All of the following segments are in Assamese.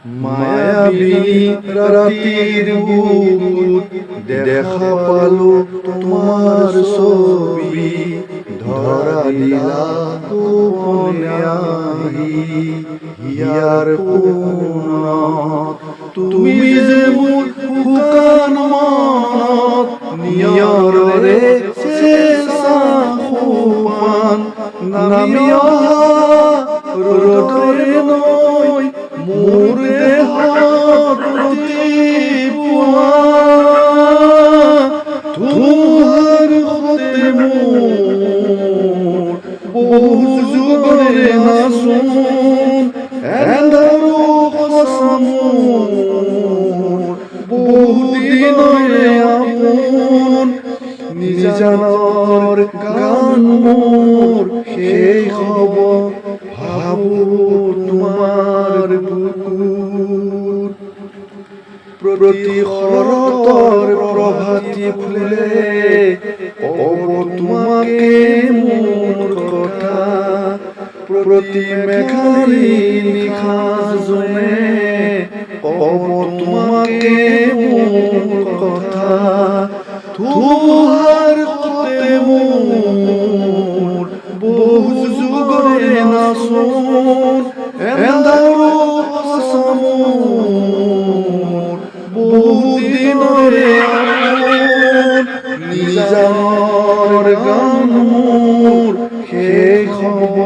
মায়াবী রাতির বুকুত দেখা পালো তোমার ছবি, ধরা দিলা গোপনে আহি হিয়ার পূর্ণ। তুমি যে মোর শুকান মনত নিয়ৰৰে চেঁচা সোপান, নামি অহা ৰ'দৰে নৈ মোৰ দেহত ৰাতিপুৱা, ধুমুহাৰ সতে মোৰ বহু যুগৰে নাচোন, এন্ধাৰো সঁচা মোৰ বহু দিনৰে আপোন। নিজানৰ গান মোৰ শেষ হ'ব, ভাবো তোমাৰ বুকুত। প্ৰতি শৰতৰ প্ৰভাতী ফুলে ক'ব তোমাকে মোৰ কথা, প্ৰতি মেঘালী নিশা জোনে ক'ব তোমাকে মোৰ কথা। ধুমুহাৰ সতে মোৰ বহু যুগৰে নাচোন, এন্ধাৰো সঁচা মোৰ বহু দিনৰে আপোন। নিজানৰ গান মোৰ শেষ হ'ব,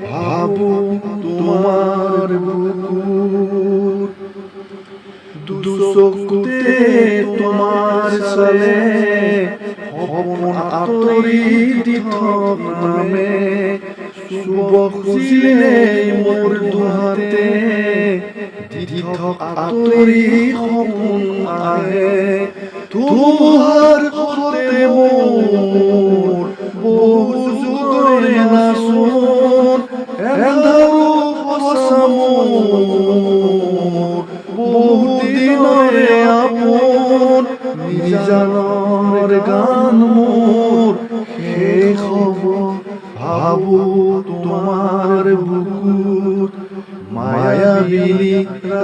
ভাবো তোমাৰ বুকুত। দুচকুতে তোমাৰ চালে সপোন আঁতৰি দি থক নামে, চুব খুজিলে মোৰ দুহাতে দি থক আঁতৰি সপোন আহে। ধুমুহাৰ সতে মোৰ বহু যুগৰে নাচোন, এন্ধাৰো সঁচা মোৰ বহু দিনৰে আপোন। নিজানৰ গান মোৰ শেষ হ'ব, ভাবো তোমাৰ বুকুত। মায়াবী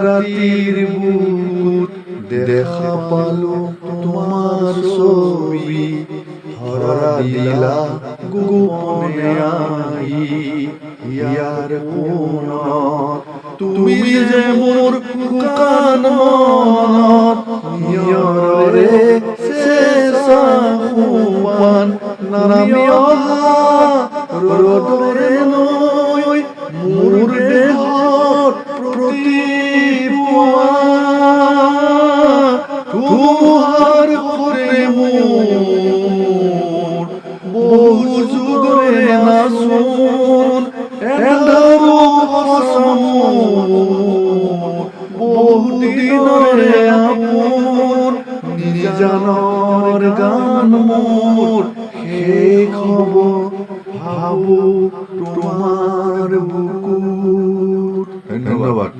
ৰাতিৰ বুকুত দেখা পালো তোমাৰ ছবি, ধৰা দিলা গোপনে আহি হিয়াৰ কোণত। তুমি যে মোৰ শুকান মনত নিয়ৰৰে চেঁচা সোপান, নামি অহা ৰ'দৰে নৈ মোৰ দেহত ৰাতিপুৱা, ধুমুহাৰ সতে মোৰ বহু যুগৰে নাচোন, এন্ধাৰো সঁচা মোৰ বহু দিনৰে আপোন। নিজানৰ গান মোৰ শেষ হ'ব, ভাবো তোমাৰ বুকুত। ধন্যবাদ।